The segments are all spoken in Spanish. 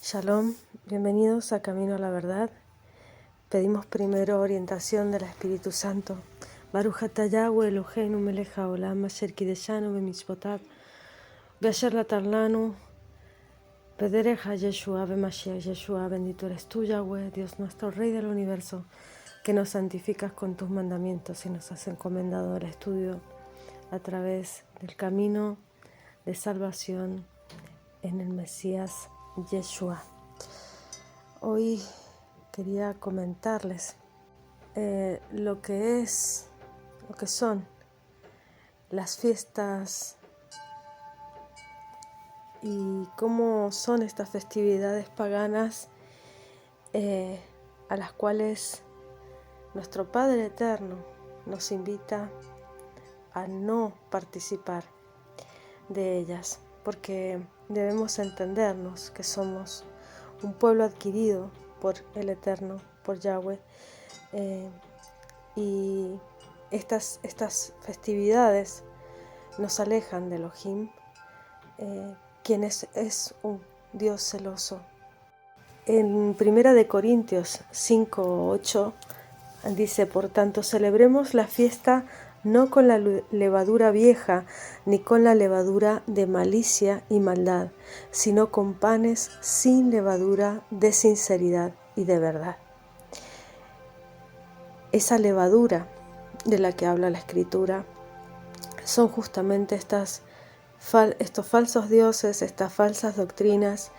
Shalom, bienvenidos a Camino a la Verdad. Pedimos primero orientación del Espíritu Santo. Baruch atah Yahweh Eloheinu melech haolam asher kideshanu b'mitzvotav ve'asher natar lanu bederech haYeshua b'Mashiach Yeshua. Bendito eres tú, Yahweh, Dios nuestro, Rey del universo, que nos santificas con tus mandamientos y nos has encomendado el estudio a través del camino de salvación en el Mesías Yeshua. Hoy quería comentarles lo que son las fiestas y cómo son estas festividades paganas a las cuales nuestro Padre Eterno nos invita a no participar de ellas, porque debemos entendernos que somos un pueblo adquirido por el Eterno, por Yahweh, y estas festividades nos alejan de Elohim, quien es un Dios celoso. En 1 Corintios 5:8 dice: por tanto, celebremos la fiesta no con la levadura vieja, ni con la levadura de malicia y maldad, sino con panes sin levadura de sinceridad y de verdad. Esa levadura de la que habla la Escritura son justamente estos falsos dioses, estas falsas doctrinas,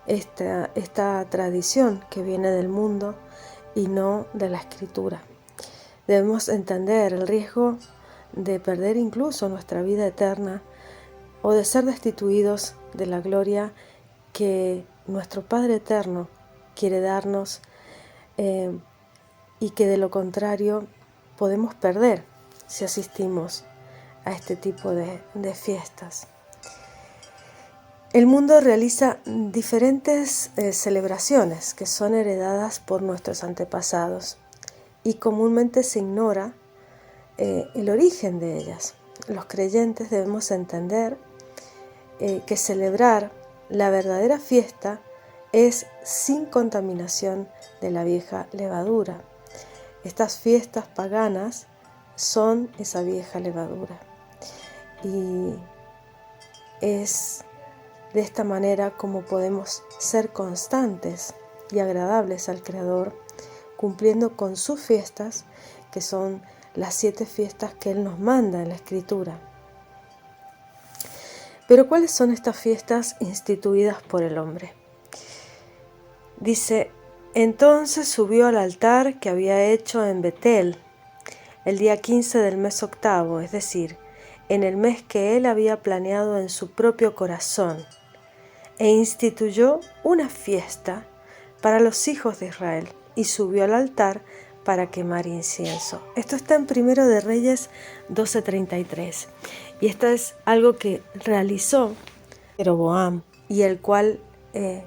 esta tradición que viene del mundo y no de la Escritura. Debemos entender el riesgo de perder incluso nuestra vida eterna o de ser destituidos de la gloria que nuestro Padre Eterno quiere darnos, y que de lo contrario podemos perder si asistimos a este tipo de fiestas. El mundo realiza diferentes celebraciones que son heredadas por nuestros antepasados y comúnmente se ignora el origen de ellas. Los creyentes debemos entender que celebrar la verdadera fiesta es sin contaminación de la vieja levadura. Estas fiestas paganas son esa vieja levadura, y es de esta manera como podemos ser constantes y agradables al Creador, cumpliendo con sus fiestas, que son las 7 fiestas que Él nos manda en la Escritura. Pero ¿cuáles son estas fiestas instituidas por el hombre? Dice: entonces subió al altar que había hecho en Betel el día 15 del mes octavo, es decir, en el mes que él había planeado en su propio corazón, e instituyó una fiesta para los hijos de Israel, y subió al altar para quemar incienso. Esto está en 1 de Reyes 12:33, y esto es algo que realizó Jeroboam, y el cual el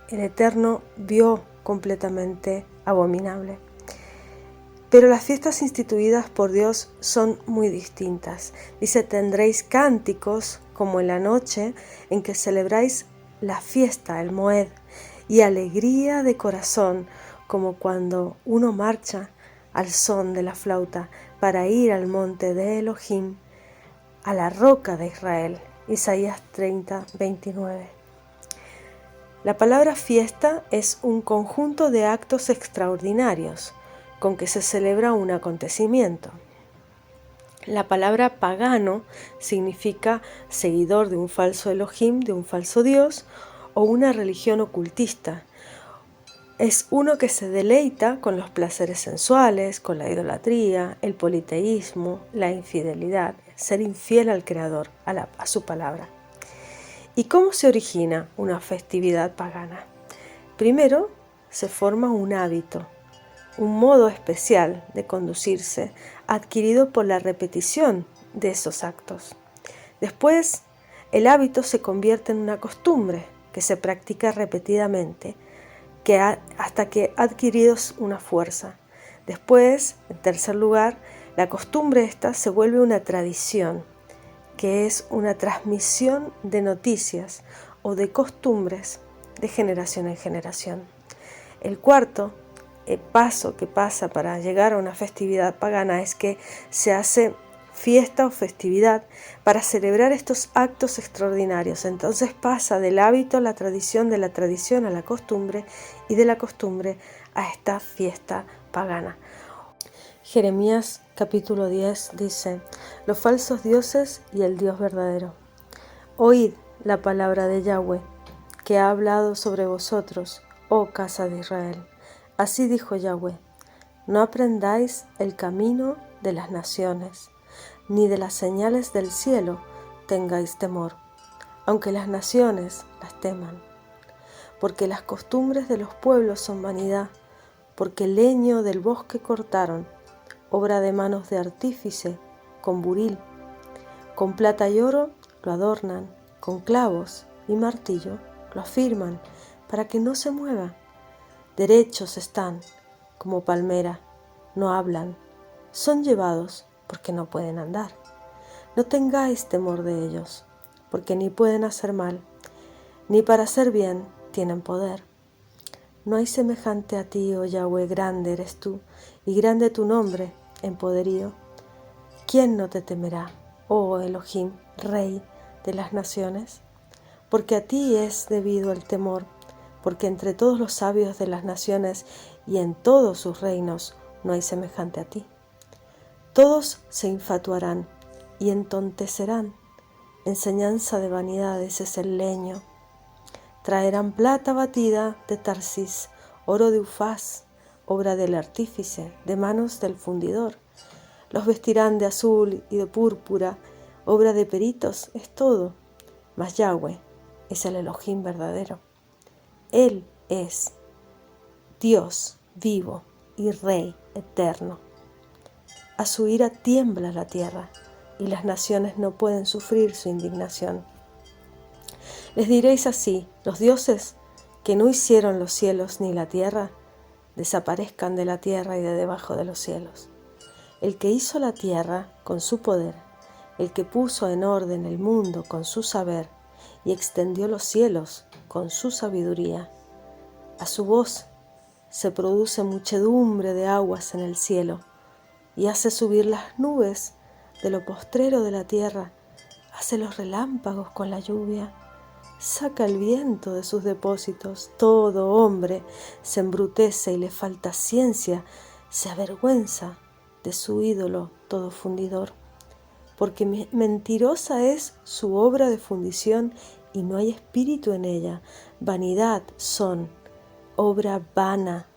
Eterno vio completamente abominable. Pero las fiestas instituidas por Dios son muy distintas. Dice: tendréis cánticos como en la noche en que celebráis la fiesta, el Moed, y alegría de corazón como cuando uno marcha al son de la flauta para ir al monte de Elohim, a la roca de Israel. Isaías 30:29. La palabra fiesta es un conjunto de actos extraordinarios con que se celebra un acontecimiento. La palabra pagano significa seguidor de un falso Elohim, de un falso Dios, o una religión ocultista. Es uno que se deleita con los placeres sensuales, con la idolatría, el politeísmo, la infidelidad, ser infiel al Creador, a su palabra. ¿Y cómo se origina una festividad pagana? Primero, se forma un hábito, un modo especial de conducirse, adquirido por la repetición de esos actos. Después, el hábito se convierte en una costumbre que se practica repetidamente, hasta que ha adquirido una fuerza. Después, en tercer lugar, la costumbre esta se vuelve una tradición, que es una transmisión de noticias o de costumbres de generación en generación. El cuarto paso que pasa para llegar a una festividad pagana es que se hace fiesta o festividad para celebrar estos actos extraordinarios. Entonces pasa del hábito a la tradición, de la tradición a la costumbre y de la costumbre a esta fiesta pagana. Jeremías capítulo 10 dice: los falsos dioses y el Dios verdadero. Oíd la palabra de Yahweh, que ha hablado sobre vosotros, oh casa de Israel. Así dijo Yahweh: no aprendáis el camino de las naciones, ni de las señales del cielo tengáis temor, aunque las naciones las teman. Porque las costumbres de los pueblos son vanidad, porque el leño del bosque cortaron, obra de manos de artífice, con buril. Con plata y oro lo adornan, con clavos y martillo lo afirman, para que no se mueva. Derechos están, como palmera, no hablan, son llevados porque no pueden andar. No tengáis temor de ellos, porque ni pueden hacer mal, ni para hacer bien tienen poder. No hay semejante a ti, oh Yahweh, grande eres tú, y grande tu nombre en poderío. ¿Quién no te temerá, oh Elohim, Rey de las naciones? Porque a ti es debido el temor, porque entre todos los sabios de las naciones y en todos sus reinos no hay semejante a ti. Todos se infatuarán y entontecerán. Enseñanza de vanidades es el leño. Traerán plata batida de Tarsis, oro de Ufaz, obra del artífice, de manos del fundidor. Los vestirán de azul y de púrpura, obra de peritos es todo. Mas Yahweh es el Elohim verdadero. Él es Dios vivo y Rey eterno. A su ira tiembla la tierra, y las naciones no pueden sufrir su indignación. Les diréis así: los dioses que no hicieron los cielos ni la tierra, desaparezcan de la tierra y de debajo de los cielos. El que hizo la tierra con su poder, el que puso en orden el mundo con su saber y extendió los cielos con su sabiduría. A su voz se produce muchedumbre de aguas en el cielo y hace subir las nubes de lo postrero de la tierra, hace los relámpagos con la lluvia, saca el viento de sus depósitos. Todo hombre se embrutece y le falta ciencia, se avergüenza de su ídolo todo fundidor, porque mentirosa es su obra de fundición y no hay espíritu en ella. Vanidad son, obra vana,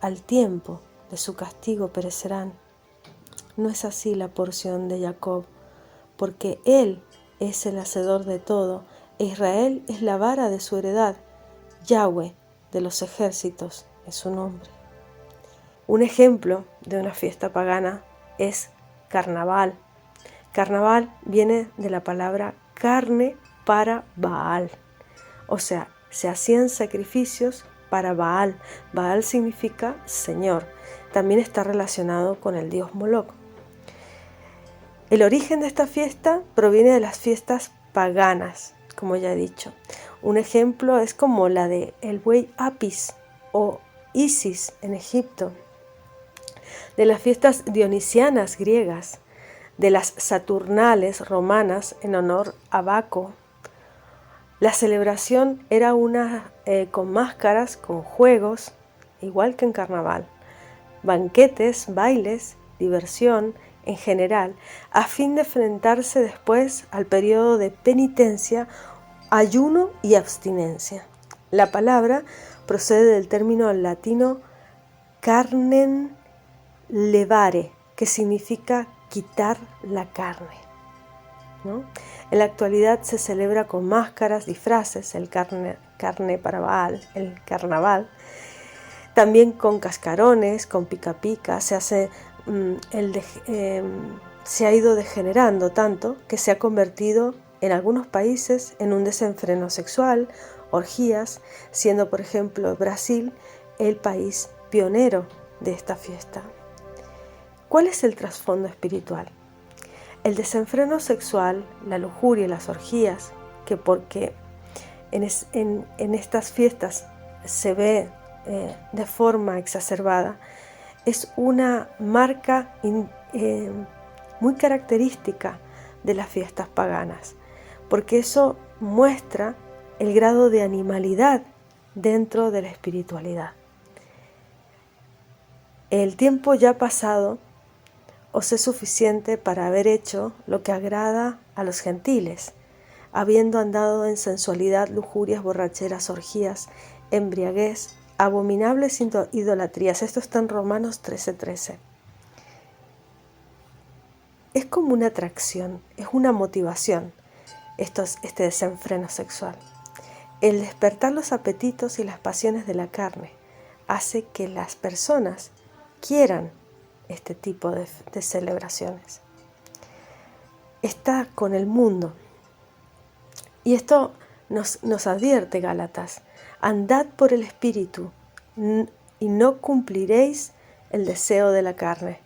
al tiempo de su castigo perecerán. No es así la porción de Jacob, porque él es el hacedor de todo, e Israel es la vara de su heredad. Yahweh de los ejércitos es su nombre. Un ejemplo de una fiesta pagana es carnaval. Carnaval viene de la palabra carne para Baal, o sea, se hacían sacrificios para Baal. Baal significa Señor. También está relacionado con el dios Moloc. El origen de esta fiesta proviene de las fiestas paganas, como ya he dicho. Un ejemplo es como la de el buey Apis o Isis en Egipto, de las fiestas dionisianas griegas, de las saturnales romanas en honor a Baco. La celebración era una con máscaras, con juegos, igual que en carnaval, banquetes, bailes, diversión en general, a fin de enfrentarse después al periodo de penitencia, ayuno y abstinencia. La palabra procede del término latino carnem levare, que significa quitar la carne, ¿no? En la actualidad se celebra con máscaras, disfraces, el carne para Baal, el carnaval, también con cascarones, con pica pica. Se ha ido degenerando tanto que se ha convertido en algunos países en un desenfreno sexual, orgías, siendo por ejemplo Brasil el país pionero de esta fiesta. ¿Cuál es el trasfondo espiritual? El desenfreno sexual, la lujuria y las orgías, que porque en estas fiestas se ve de forma exacerbada, es una marca muy característica de las fiestas paganas, porque eso muestra el grado de animalidad dentro de la espiritualidad. El tiempo ya pasado os es suficiente para haber hecho lo que agrada a los gentiles, habiendo andado en sensualidad, lujurias, borracheras, orgías, embriaguez, abominables idolatrías. Esto está en Romanos 13:13. Es como una atracción, es una motivación, este desenfreno sexual. El despertar los apetitos y las pasiones de la carne hace que las personas quieran este tipo de celebraciones. Está con el mundo. Y esto nos advierte Gálatas: andad por el Espíritu y no cumpliréis el deseo de la carne.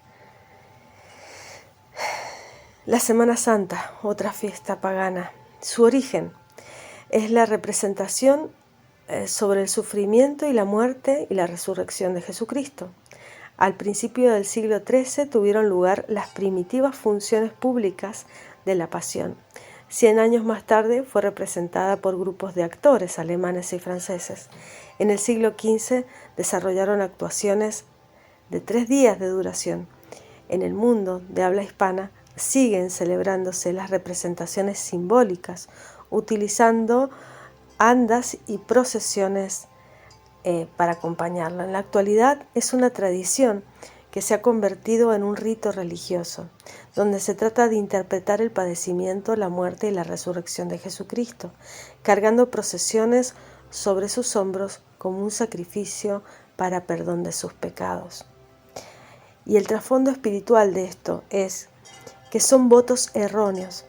La Semana Santa, otra fiesta pagana. Su origen es la representación sobre el sufrimiento y la muerte y la resurrección de Jesucristo. Al principio del siglo XIII tuvieron lugar las primitivas funciones públicas de la Pasión. 100 años más tarde fue representada por grupos de actores alemanes y franceses. En el siglo XV desarrollaron actuaciones de 3 días de duración. En el mundo de habla hispana siguen celebrándose las representaciones simbólicas, utilizando andas y procesiones para acompañarlo. En la actualidad es una tradición que se ha convertido en un rito religioso, donde se trata de interpretar el padecimiento, la muerte y la resurrección de Jesucristo, cargando procesiones sobre sus hombros como un sacrificio para perdón de sus pecados. Y el trasfondo espiritual de esto es que son votos erróneos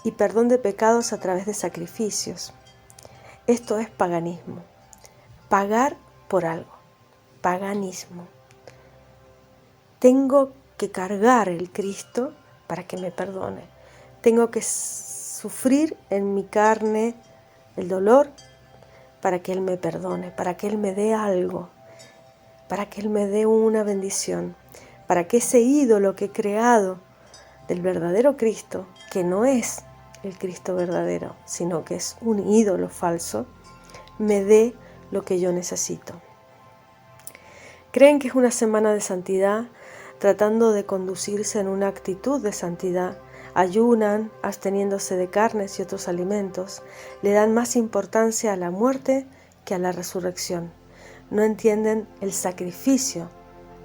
y perdón de pecados a través de sacrificios. Esto es paganismo. Pagar por algo. Paganismo. Tengo que cargar el Cristo para que me perdone. Tengo que sufrir en mi carne el dolor para que Él me perdone, para que Él me dé algo, para que Él me dé una bendición, para que ese ídolo que he creado del verdadero Cristo, que no es el Cristo verdadero, sino que es un ídolo falso, me dé lo que yo necesito. Creen que es una semana de santidad, tratando de conducirse en una actitud de santidad. Ayunan, absteniéndose de carnes y otros alimentos. Le dan más importancia a la muerte que a la resurrección. No entienden el sacrificio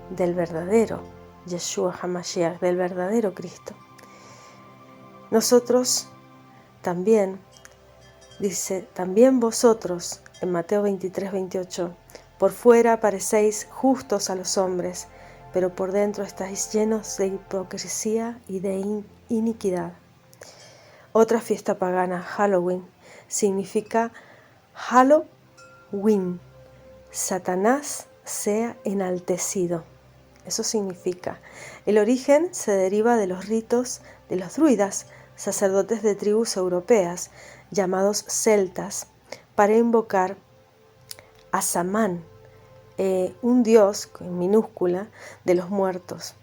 del verdadero Yeshua HaMashiach, del verdadero Cristo. Nosotros también, dice, también vosotros, en Mateo 23:28, por fuera parecéis justos a los hombres, pero por dentro estáis llenos de hipocresía y de iniquidad. Otra fiesta pagana, Halloween, significa Halloween, Satanás sea enaltecido. Eso significa. El origen se deriva de los ritos de los druidas, sacerdotes de tribus europeas, llamados celtas, para invocar a Samán, un dios en minúscula de los muertos,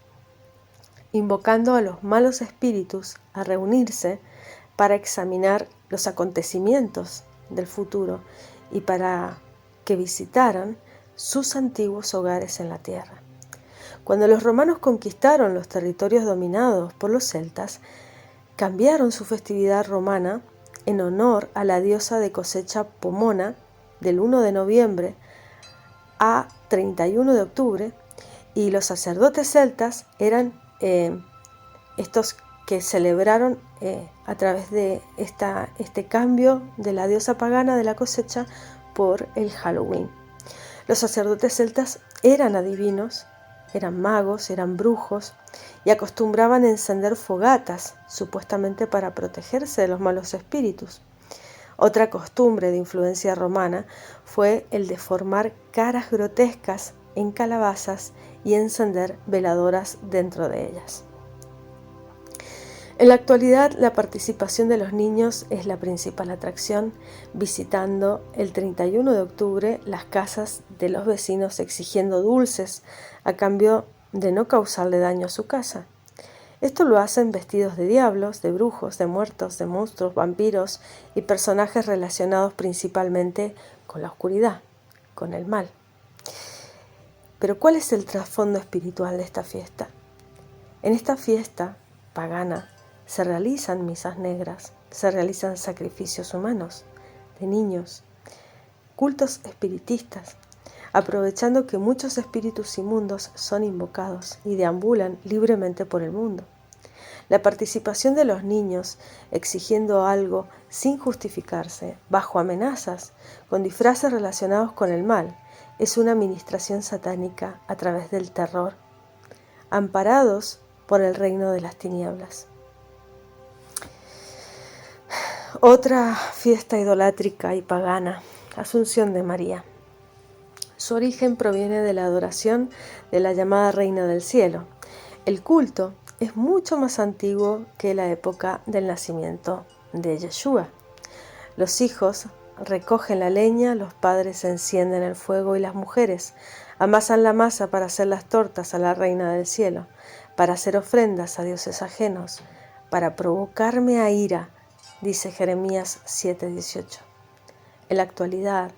invocando a los malos espíritus a reunirse para examinar los acontecimientos del futuro y para que visitaran sus antiguos hogares en la tierra. Cuando los romanos conquistaron los territorios dominados por los celtas, cambiaron su festividad romana en honor a la diosa de cosecha Pomona del 1 de noviembre a 31 de octubre, y los sacerdotes celtas eran estos que celebraron a través de este cambio de la diosa pagana de la cosecha por el Halloween. Los sacerdotes celtas eran adivinos, eran magos, eran brujos y acostumbraban a encender fogatas, supuestamente para protegerse de los malos espíritus. Otra costumbre de influencia romana fue el de formar caras grotescas en calabazas y encender veladoras dentro de ellas. En la actualidad, la participación de los niños es la principal atracción, visitando el 31 de octubre las casas de los vecinos exigiendo dulces a cambio de no causarle daño a su casa. Esto lo hacen vestidos de diablos, de brujos, de muertos, de monstruos, vampiros y personajes relacionados principalmente con la oscuridad, con el mal. Pero ¿cuál es el trasfondo espiritual de esta fiesta? En esta fiesta pagana se realizan misas negras, se realizan sacrificios humanos de niños, cultos espiritistas, aprovechando que muchos espíritus inmundos son invocados y deambulan libremente por el mundo. La participación de los niños exigiendo algo sin justificarse, bajo amenazas, con disfraces relacionados con el mal, es una ministración satánica a través del terror, amparados por el reino de las tinieblas. Otra fiesta idolátrica y pagana, Asunción de María. Su origen proviene de la adoración de la llamada Reina del Cielo. El culto es mucho más antiguo que la época del nacimiento de Yeshua. Los hijos recogen la leña, los padres encienden el fuego y las mujeres amasan la masa para hacer las tortas a la Reina del Cielo, para hacer ofrendas a dioses ajenos, para provocarme a ira, dice Jeremías 7:18. En la actualidad,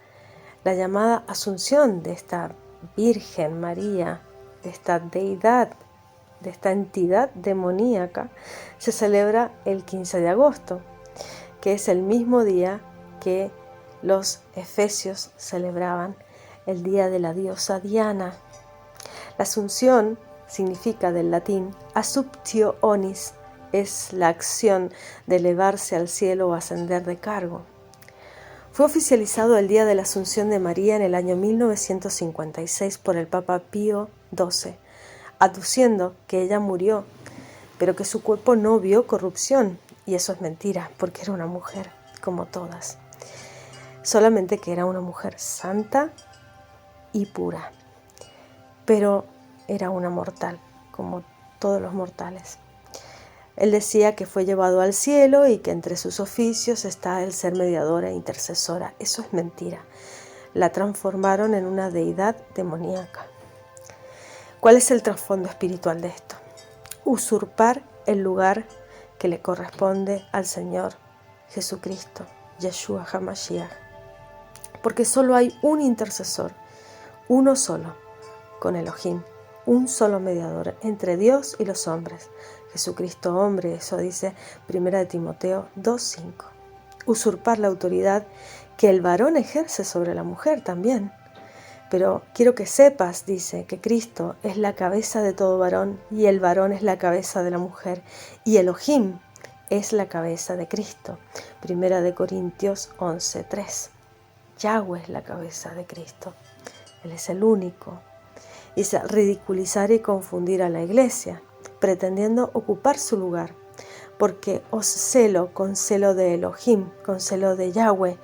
la llamada Asunción de esta Virgen María, de esta deidad, de esta entidad demoníaca, se celebra el 15 de agosto, que es el mismo día que los efesios celebraban el día de la diosa Diana. La Asunción significa del latín assumptio onis, es la acción de elevarse al cielo o ascender de cargo. Fue oficializado el Día de la Asunción de María en el año 1956 por el Papa Pío XII, aduciendo que ella murió, pero que su cuerpo no vio corrupción, y eso es mentira, porque era una mujer, como todas, solamente que era una mujer santa y pura, pero era una mortal, como todos los mortales. Él decía que fue llevado al cielo y que entre sus oficios está el ser mediadora e intercesora. Eso es mentira. La transformaron en una deidad demoníaca. ¿Cuál es el trasfondo espiritual de esto? Usurpar el lugar que le corresponde al Señor Jesucristo, Yeshua HaMashiach. Porque solo hay un intercesor, uno solo, con Elohim, un solo mediador entre Dios y los hombres. Jesucristo hombre, eso dice 1 Timoteo 2:5. Usurpar la autoridad que el varón ejerce sobre la mujer también. Pero quiero que sepas, dice, que Cristo es la cabeza de todo varón y el varón es la cabeza de la mujer y Elohim es la cabeza de Cristo. 1 Corintios 11:3. Yahweh es la cabeza de Cristo. Él es el único. Dice ridiculizar y confundir a la iglesia, pretendiendo ocupar su lugar, porque os celo con celo de Elohim, con celo de Yahweh,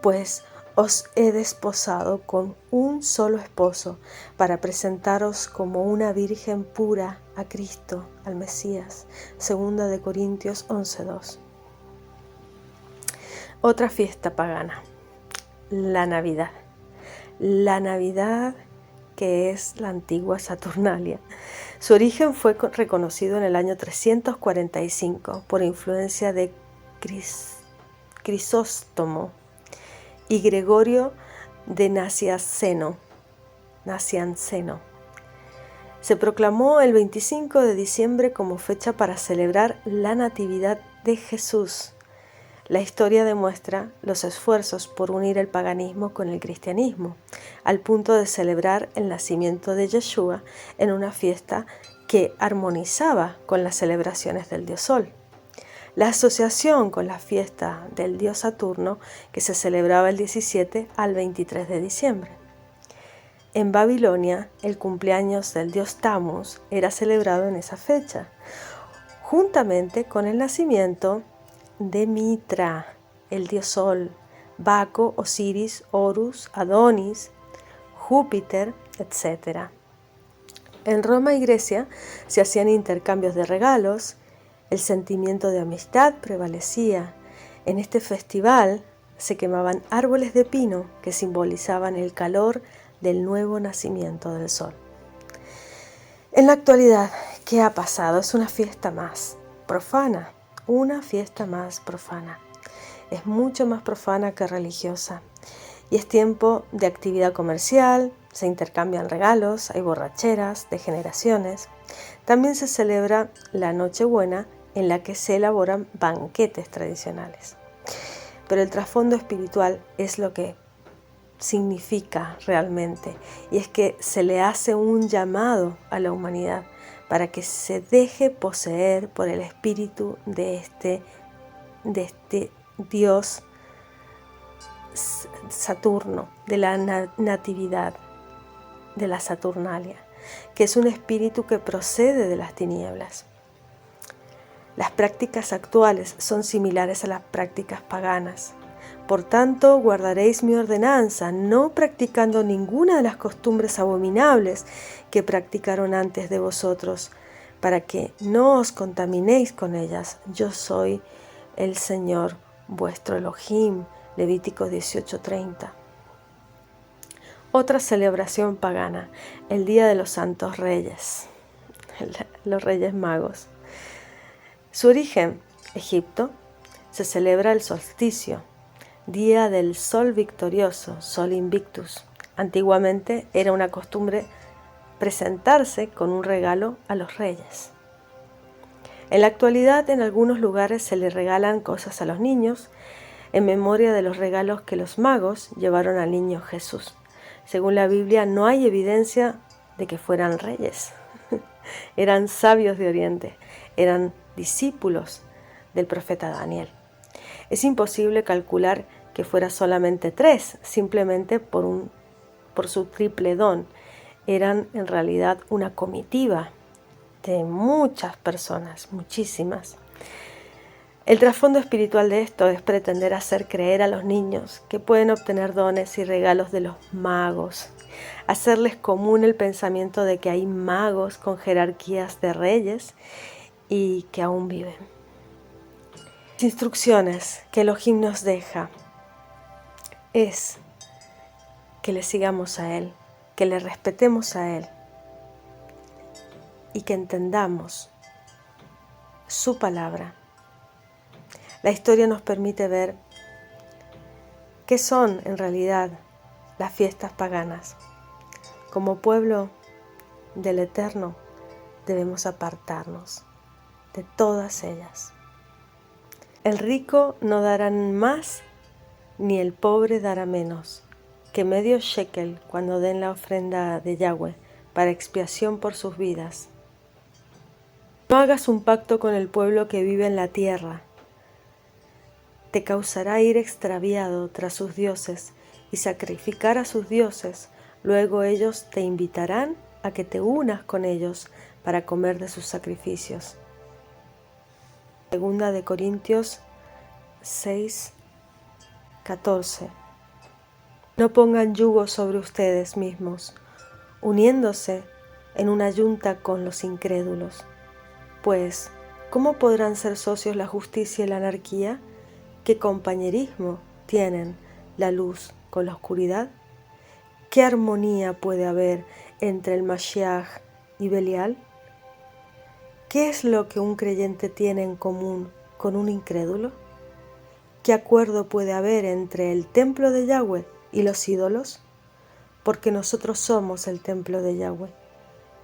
pues os he desposado con un solo esposo para presentaros como una virgen pura a Cristo, al Mesías. 2 Corintios 11:2. Otra fiesta pagana, la Navidad. La Navidad, que es la antigua Saturnalia. Su origen fue reconocido en el año 345 por influencia de Crisóstomo y Gregorio de Nacianceno. Se proclamó el 25 de diciembre como fecha para celebrar la Natividad de Jesús. La historia demuestra los esfuerzos por unir el paganismo con el cristianismo, al punto de celebrar el nacimiento de Yeshua en una fiesta que armonizaba con las celebraciones del dios Sol. La asociación con la fiesta del dios Saturno, que se celebraba el 17 al 23 de diciembre. En Babilonia, el cumpleaños del dios Tammuz era celebrado en esa fecha, juntamente con el nacimiento de Mitra, el dios Sol, Baco, Osiris, Horus, Adonis, Júpiter, etc. En Roma y Grecia se hacían intercambios de regalos El sentimiento de amistad prevalecía. En este festival se quemaban árboles de pino que simbolizaban el calor del nuevo nacimiento del sol. En la actualidad, ¿qué ha pasado? Es una fiesta más profana, una fiesta más profana. Es mucho más profana que religiosa. Y es tiempo de actividad comercial, se intercambian regalos, hay borracheras de generaciones. También se celebra la Nochebuena, en la que se elaboran banquetes tradicionales. Pero el trasfondo espiritual es lo que significa realmente, y es que se le hace un llamado a la humanidad para que se deje poseer por el espíritu de este Dios Saturno, de la natividad, de la Saturnalia, que es un espíritu que procede de las tinieblas. Las prácticas actuales son similares a las prácticas paganas. Por tanto, guardaréis mi ordenanza, no practicando ninguna de las costumbres abominables que practicaron antes de vosotros, para que no os contaminéis con ellas. Yo soy el Señor vuestro Elohim. Levítico 18:30. Otra celebración pagana, el Día de los Santos Reyes, los Reyes Magos. Su origen, Egipto, se celebra el solsticio, día del sol victorioso, sol invictus. Antiguamente era una costumbre presentarse con un regalo a los reyes. En la actualidad, en algunos lugares se le regalan cosas a los niños en memoria de los regalos que los magos llevaron al niño Jesús. Según la Biblia, no hay evidencia de que fueran reyes. Eran sabios de Oriente, eran discípulos del profeta Daniel. Es imposible calcular que fuera solamente 3, simplemente por su triple don. Eran en realidad una comitiva de muchas personas, muchísimas. El trasfondo espiritual de esto es pretender hacer creer a los niños que pueden obtener dones y regalos de los magos, hacerles común el pensamiento de que hay magos con jerarquías de reyes y que aún viven. Las instrucciones que Elohim nos deja es que le sigamos a Él, que le respetemos a Él y que entendamos su palabra. La historia nos permite ver qué son en realidad las fiestas paganas. Como pueblo del Eterno debemos apartarnos de todas ellas. El rico no dará más, ni el pobre dará menos, que medio shekel cuando den la ofrenda de Yahweh para expiación por sus vidas. No hagas un pacto con el pueblo que vive en la tierra. Te causará ir extraviado tras sus dioses y sacrificar a sus dioses. Luego ellos te invitarán a que te unas con ellos para comer de sus sacrificios. Segunda de Corintios 6:14. No pongan yugo sobre ustedes mismos, uniéndose en una yunta con los incrédulos. Pues, ¿cómo podrán ser socios la justicia y la anarquía? ¿Qué compañerismo tienen la luz con la oscuridad? ¿Qué armonía puede haber entre el Mashiach y Belial? ¿Qué es lo que un creyente tiene en común con un incrédulo? ¿Qué acuerdo puede haber entre el templo de Yahweh y los ídolos? Porque nosotros somos el templo de Yahweh.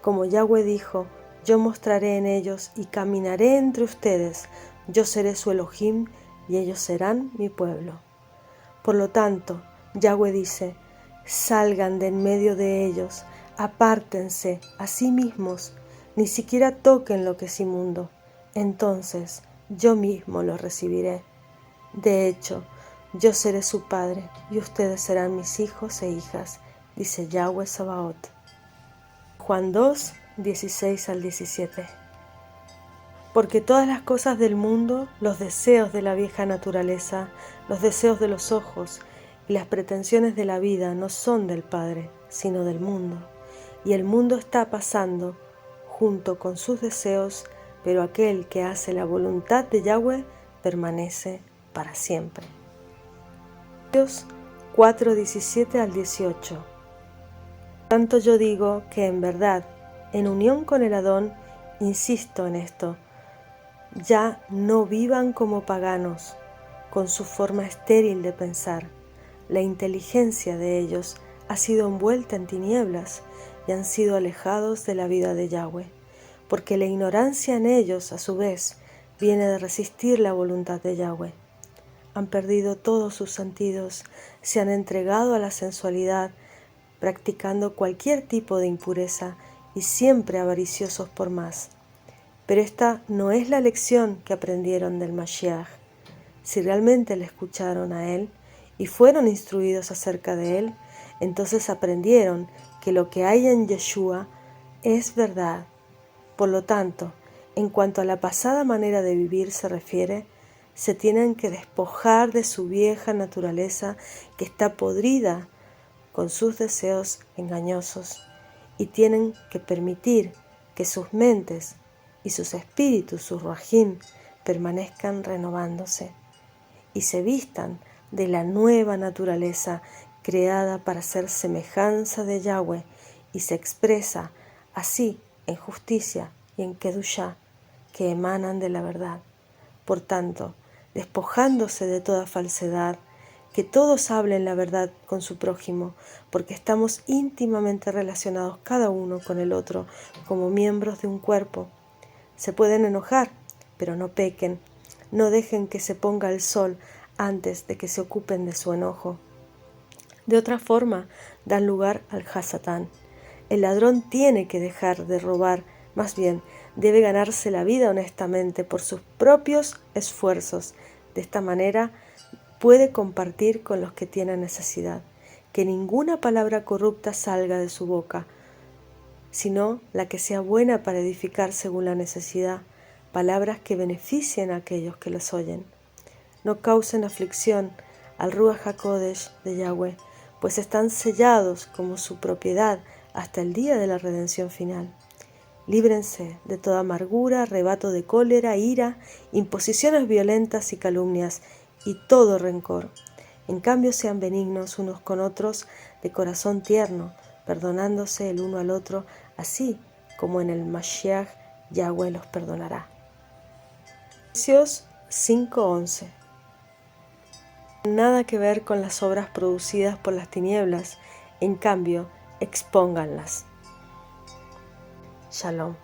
Como Yahweh dijo, yo mostraré en ellos y caminaré entre ustedes, yo seré su Elohim y ellos serán mi pueblo. Por lo tanto, Yahweh dice, salgan de en medio de ellos, apártense a sí mismos, ni siquiera toquen lo que es inmundo. Entonces yo mismo los recibiré. De hecho, yo seré su padre y ustedes serán mis hijos e hijas, dice Yahweh Sabaoth. Juan 2, 16 al 17. Porque todas las cosas del mundo, los deseos de la vieja naturaleza, los deseos de los ojos y las pretensiones de la vida no son del Padre, sino del mundo. Y el mundo está pasando junto con sus deseos, pero aquel que hace la voluntad de Yahweh permanece para siempre. Efesios 4:17 al 18. Tanto yo digo que en verdad, en unión con el Adón, insisto en esto, ya no vivan como paganos, con su forma estéril de pensar. La inteligencia de ellos ha sido envuelta en tinieblas y han sido alejados de la vida de Yahweh, porque la ignorancia en ellos, a su vez, viene de resistir la voluntad de Yahweh. Han perdido todos sus sentidos, se han entregado a la sensualidad, practicando cualquier tipo de impureza y siempre avariciosos por más. Pero esta no es la lección que aprendieron del Mashiach. Si realmente le escucharon a él y fueron instruidos acerca de él, entonces aprendieron que lo que hay en Yeshua es verdad. Por lo tanto, en cuanto a la pasada manera de vivir se refiere, se tienen que despojar de su vieja naturaleza que está podrida con sus deseos engañosos y tienen que permitir que sus mentes y sus espíritus, sus ruajim, permanezcan renovándose y se vistan de la nueva naturaleza creada para ser semejanza de Yahweh y se expresa así en justicia y en kedushá que emanan de la verdad. Por tanto, despojándose de toda falsedad, que todos hablen la verdad con su prójimo, porque estamos íntimamente relacionados cada uno con el otro como miembros de un cuerpo. Se pueden enojar, pero no pequen. No dejen que se ponga el sol antes de que se ocupen de su enojo. De otra forma, dan lugar al hasatán. El ladrón tiene que dejar de robar, más bien, debe ganarse la vida honestamente por sus propios esfuerzos. De esta manera, puede compartir con los que tienen necesidad. Que ninguna palabra corrupta salga de su boca, sino la que sea buena para edificar según la necesidad, palabras que beneficien a aquellos que las oyen. No causen aflicción al Ruach HaKodesh de Yahweh, pues están sellados como su propiedad hasta el día de la redención final. Líbrense de toda amargura, arrebato de cólera, ira, imposiciones violentas y calumnias, y todo rencor. En cambio sean benignos unos con otros, de corazón tierno, perdonándose el uno al otro, así como en el Mashiach Yahweh los perdonará. Efesios 5:11. Nada que ver con las obras producidas por las tinieblas, en cambio, expónganlas. Shalom.